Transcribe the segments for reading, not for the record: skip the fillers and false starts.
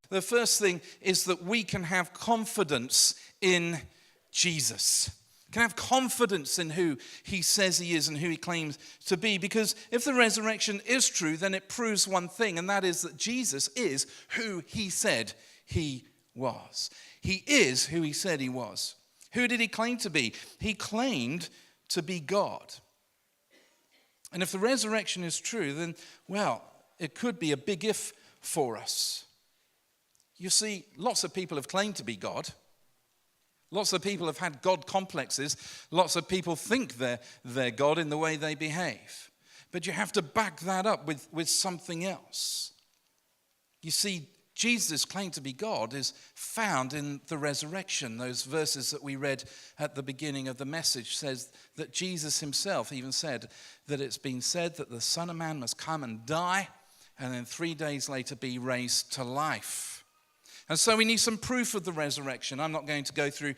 The first thing is that we can have confidence in Jesus. Can have confidence in who he says he is and who he claims to be. Because if the resurrection is true, then it proves one thing, and that is that Jesus is who he said he was. He is who he said he was. Who did he claim to be? He claimed to be God. And if the resurrection is true, then, well, it could be a big if for us. You see, lots of people have claimed to be God. Lots of people have had God complexes. Lots of people think they're God in the way they behave. But you have to back that up with something else. You see, Jesus' claim to be God is found in the resurrection. Those verses that we read at the beginning of the message says that Jesus himself even said that it's been said that the Son of Man must come and die and then 3 days later be raised to life. And so we need some proof of the resurrection. I'm not going to go through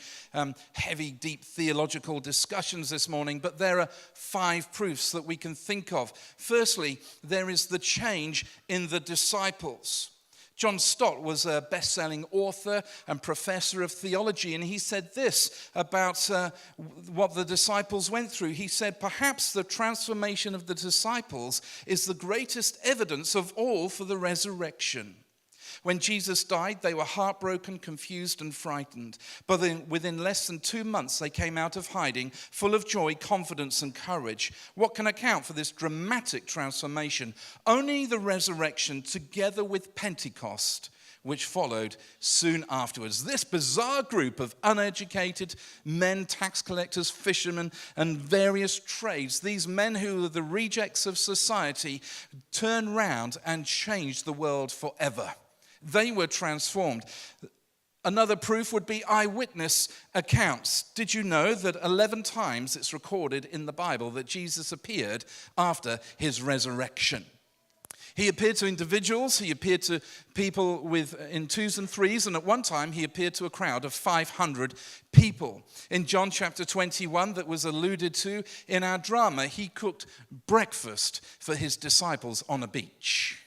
heavy, deep theological discussions this morning, but there are 5 proofs that we can think of. Firstly, there is the change in the disciples. John Stott was a best-selling author and professor of theology, and he said this about what the disciples went through. He said, perhaps the transformation of the disciples is the greatest evidence of all for the resurrection. When Jesus died, they were heartbroken, confused, and frightened. But within less than 2 months, they came out of hiding, full of joy, confidence, and courage. What can account for this dramatic transformation? Only the resurrection, together with Pentecost, which followed soon afterwards. This bizarre group of uneducated men, tax collectors, fishermen, and various trades, these men who were the rejects of society, turned round and changed the world forever. They were transformed. Another proof would be eyewitness accounts. Did you know that 11 times it's recorded in the Bible that Jesus appeared after his resurrection? He appeared to individuals, he appeared to people in 2s and 3s, and at one time he appeared to a crowd of 500 people. In John chapter 21, that was alluded to in our drama, he cooked breakfast for his disciples on a beach.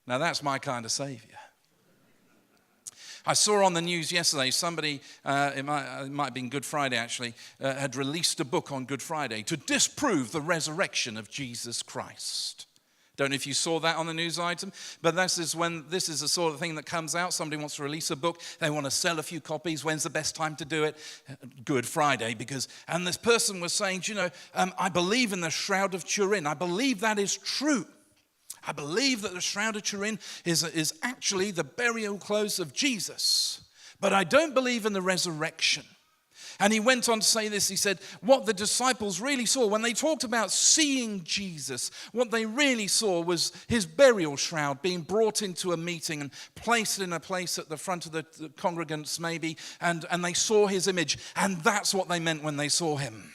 Now that's my kind of Savior. I saw on the news yesterday, somebody, it might have been Good Friday actually, had released a book on Good Friday to disprove the resurrection of Jesus Christ. Don't know if you saw that on the news item, but this is the sort of thing that comes out. Somebody wants to release a book, they want to sell a few copies. When's the best time to do it? Good Friday, and this person was saying, I believe in the Shroud of Turin. I believe that is true. I believe that the Shroud of Turin is actually the burial clothes of Jesus, but I don't believe in the resurrection. And he went on to say this, he said, what the disciples really saw when they talked about seeing Jesus, what they really saw was his burial shroud being brought into a meeting and placed in a place at the front of the congregants maybe, and they saw his image, and that's what they meant when they saw him.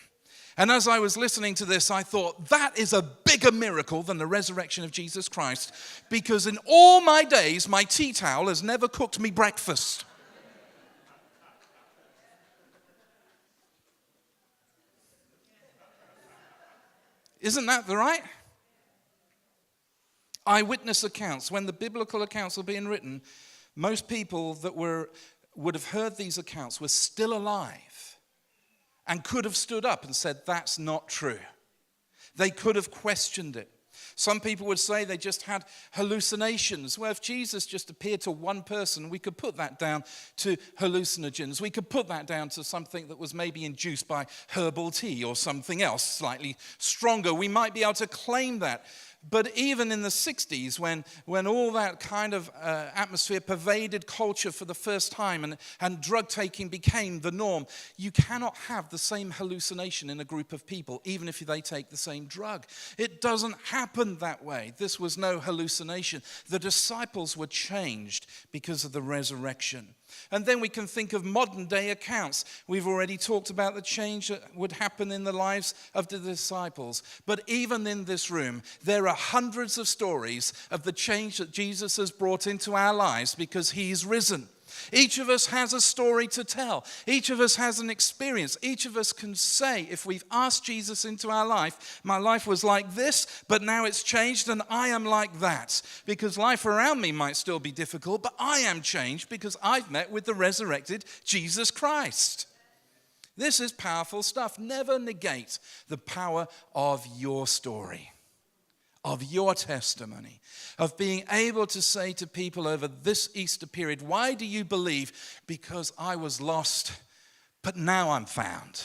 And as I was listening to this, I thought, that is a bigger miracle than the resurrection of Jesus Christ, because in all my days, my tea towel has never cooked me breakfast. Isn't that the right? Eyewitness accounts. When the biblical accounts were being written, most people that would have heard these accounts were still alive and could have stood up and said, that's not true. They could have questioned it. Some people would say they just had hallucinations. Well, if Jesus just appeared to one person, we could put that down to hallucinogens. We could put that down to something that was maybe induced by herbal tea or something else slightly stronger. We might be able to claim that. But even in the 60s, when all that kind of atmosphere pervaded culture for the first time and drug taking became the norm, you cannot have the same hallucination in a group of people, even if they take the same drug. It doesn't happen that way. This was no hallucination. The disciples were changed because of the resurrection. And then we can think of modern day accounts. We've already talked about the change that would happen in the lives of the disciples. But even in this room, there are hundreds of stories of the change that Jesus has brought into our lives because he's risen. Each of us has a story to tell. Each of us has an experience. Each of us can say, if we've asked Jesus into our life, my life was like this, but now it's changed and I am like that. Because life around me might still be difficult, but I am changed because I've met with the resurrected Jesus Christ. This is powerful stuff. Never negate the power of your story, of your testimony, of being able to say to people over this Easter period, why do you believe? Because I was lost, but now I'm found.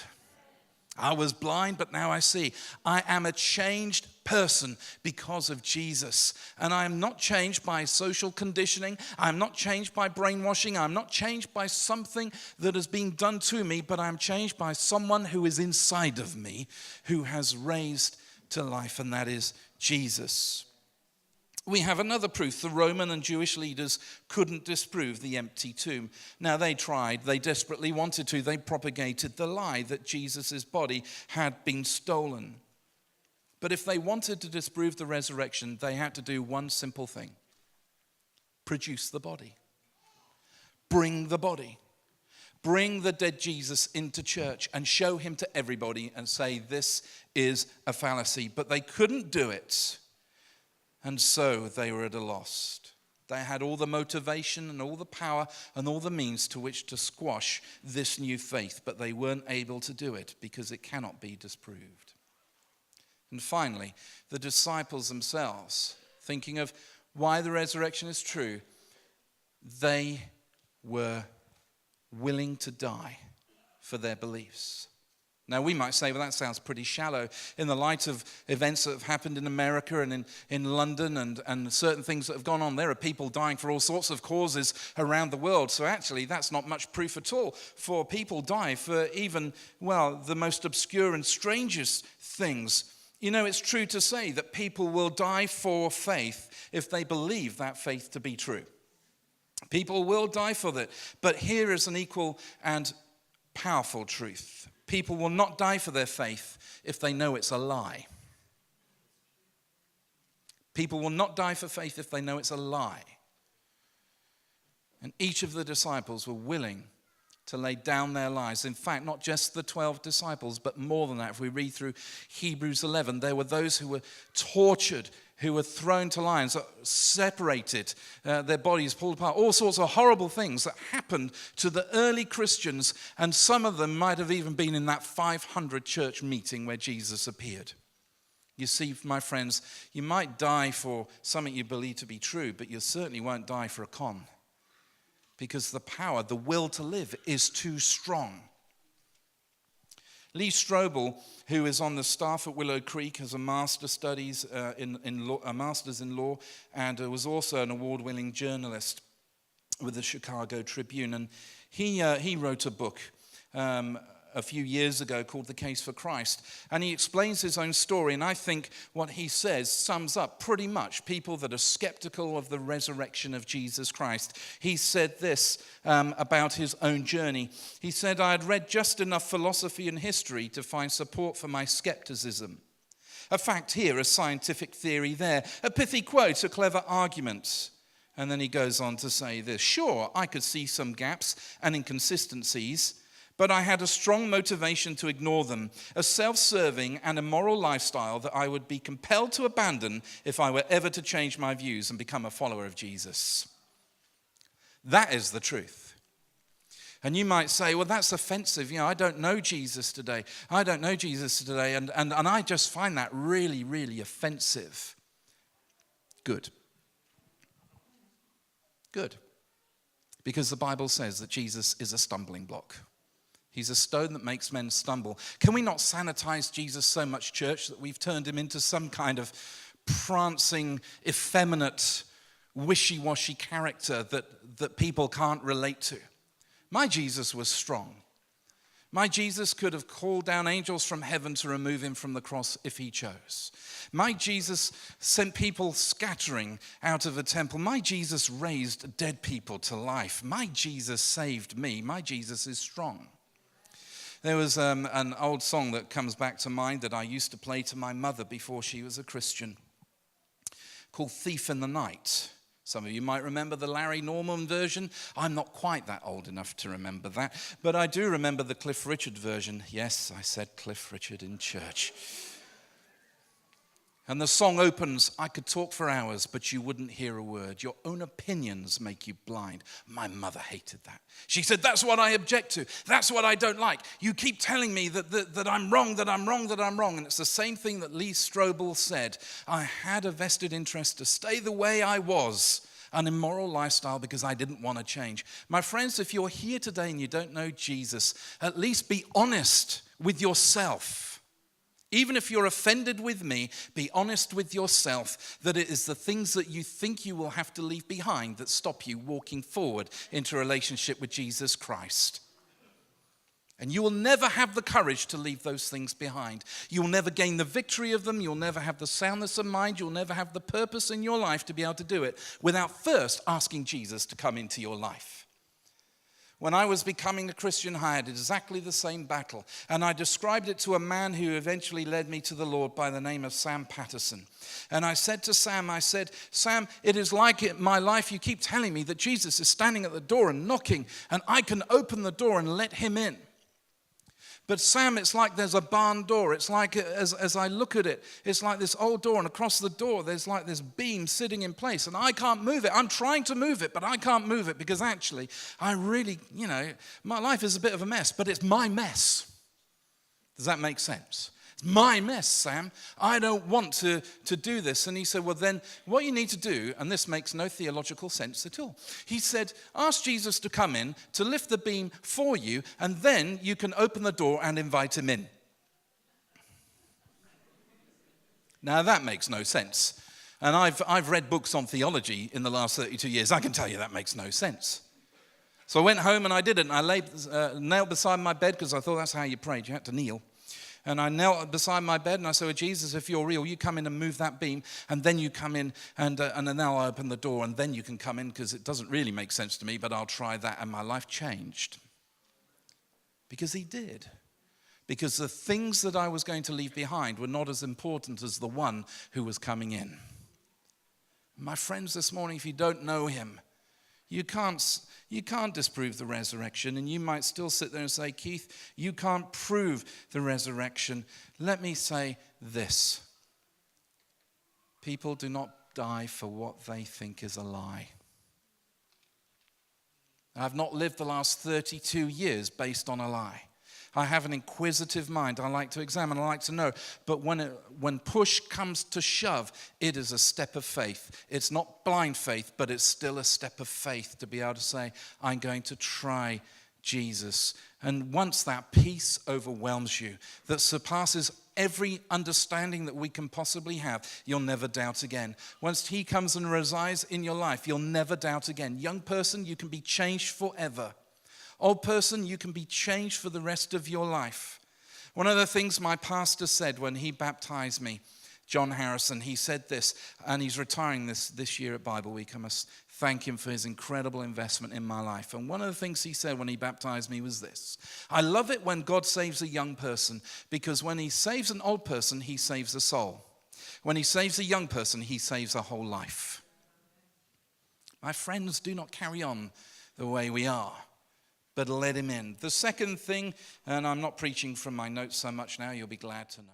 I was blind, but now I see. I am a changed person because of Jesus. And I am not changed by social conditioning. I'm not changed by brainwashing. I'm not changed by something that has been done to me, but I'm changed by someone who is inside of me, who has raised to life, and that is Jesus. We have another proof. The Roman and Jewish leaders couldn't disprove the empty tomb. Now, they tried. They desperately wanted to. They propagated the lie that Jesus' body had been stolen. But if they wanted to disprove the resurrection, they had to do one simple thing: produce the body. Bring the body. Bring the dead Jesus into church and show him to everybody and say, this is a fallacy. But they couldn't do it. And so they were at a loss. They had all the motivation and all the power and all the means to which to squash this new faith, but they weren't able to do it because it cannot be disproved. And finally, the disciples themselves, thinking of why the resurrection is true, they were willing to die for their beliefs. Now, we might say, well, that sounds pretty shallow in the light of events that have happened in America and in London and certain things that have gone on. There are people dying for all sorts of causes around the world. So actually, that's not much proof at all. For people die for even, well, the most obscure and strangest things. You know, it's true to say that people will die for faith if they believe that faith to be true. People will die for it. But here is an equal and powerful truth. People will not die for their faith if they know it's a lie. People will not die for faith if they know it's a lie. And each of the disciples were willing to lay down their lives. In fact, not just the 12 disciples, but more than that. If we read through Hebrews 11, there were those who were tortured, who were thrown to lions, separated, their bodies pulled apart, all sorts of horrible things that happened to the early Christians, and some of them might have even been in that 500 church meeting where Jesus appeared. You see, my friends, you might die for something you believe to be true, but you certainly won't die for a con, because the power, the will to live is too strong. Lee Strobel, who is on the staff at Willow Creek, has a master's in law, and was also an award-winning journalist with the Chicago Tribune. And he wrote a book a few years ago called The Case for Christ. And he explains his own story, and I think what he says sums up pretty much people that are skeptical of the resurrection of Jesus Christ. He said this about his own journey. He said, I had read just enough philosophy and history to find support for my skepticism. A fact here, a scientific theory there, a pithy quote, a clever argument. And then he goes on to say this, sure, I could see some gaps and inconsistencies, but I had a strong motivation to ignore them, a self-serving and immoral lifestyle that I would be compelled to abandon if I were ever to change my views and become a follower of Jesus. That is the truth. And you might say, well, that's offensive. You know, I don't know Jesus today. I don't know Jesus today. And I just find that really, really offensive. Good. Good. Because the Bible says that Jesus is a stumbling block. He's a stone that makes men stumble. Can we not sanitize Jesus so much, church, that we've turned him into some kind of prancing, effeminate, wishy-washy character that people can't relate to? My Jesus was strong. My Jesus could have called down angels from heaven to remove him from the cross if he chose. My Jesus sent people scattering out of a temple. My Jesus raised dead people to life. My Jesus saved me. My Jesus is strong. There was an old song that comes back to mind that I used to play to my mother before she was a Christian, called Thief in the Night. Some of you might remember the Larry Norman version. I'm not quite that old enough to remember that, but I do remember the Cliff Richard version. Yes, I said Cliff Richard in church. And the song opens, I could talk for hours, but you wouldn't hear a word. Your own opinions make you blind. My mother hated that. She said, that's what I object to. That's what I don't like. You keep telling me that I'm wrong, that I'm wrong, that I'm wrong. And it's the same thing that Lee Strobel said. I had a vested interest to stay the way I was, an immoral lifestyle, because I didn't want to change. My friends, if you're here today and you don't know Jesus, at least be honest with yourself. Even if you're offended with me, be honest with yourself that it is the things that you think you will have to leave behind that stop you walking forward into a relationship with Jesus Christ. And you will never have the courage to leave those things behind. You'll never gain the victory of them. You'll never have the soundness of mind. You'll never have the purpose in your life to be able to do it without first asking Jesus to come into your life. When I was becoming a Christian, I had exactly the same battle. And I described it to a man who eventually led me to the Lord by the name of Sam Patterson. And I said to Sam, Sam, it is like in my life you keep telling me that Jesus is standing at the door and knocking, and I can open the door and let him in. But Sam, it's like there's a barn door. It's like, as I look at it, it's like this old door, and across the door, there's like this beam sitting in place, and I can't move it. I'm trying to move it, but I can't move it because actually, I really, my life is a bit of a mess, but it's my mess. Does that make sense? It's my mess, Sam. I don't want to do this. And he said, well, then what you need to do, and this makes no theological sense at all. He said, ask Jesus to come in, to lift the beam for you, and then you can open the door and invite him in. Now, that makes no sense. And I've read books on theology in the last 32 years. I can tell you that makes no sense. So I went home and I did it. And I knelt beside my bed because I thought that's how you prayed. You had to kneel. And I knelt beside my bed and I said, well, Jesus, if you're real, you come in and move that beam, and then you come in and then I'll open the door and then you can come in, because it doesn't really make sense to me, but I'll try that. And my life changed. Because he did. Because the things that I was going to leave behind were not as important as the one who was coming in. My friends, this morning, if you don't know him, you can't disprove the resurrection, and you might still sit there and say, Keith, you can't prove the resurrection. Let me say this. People do not die for what they think is a lie. I've not lived the last 32 years based on a lie. I have an inquisitive mind. I like to examine. I like to know. But when push comes to shove, it is a step of faith. It's not blind faith, but it's still a step of faith to be able to say, I'm going to try Jesus. And once that peace overwhelms you, that surpasses every understanding that we can possibly have, you'll never doubt again. Once he comes and resides in your life, you'll never doubt again. Young person, you can be changed forever. Old person, you can be changed for the rest of your life. One of the things my pastor said when he baptized me, John Harrison, he said this, and he's retiring this year at Bible Week. I must thank him for his incredible investment in my life. And one of the things he said when he baptized me was this: I love it when God saves a young person, because when he saves an old person, he saves a soul. When he saves a young person, he saves a whole life. My friends, do not carry on the way we are, but let him in. The second thing, and I'm not preaching from my notes so much now, you'll be glad to know.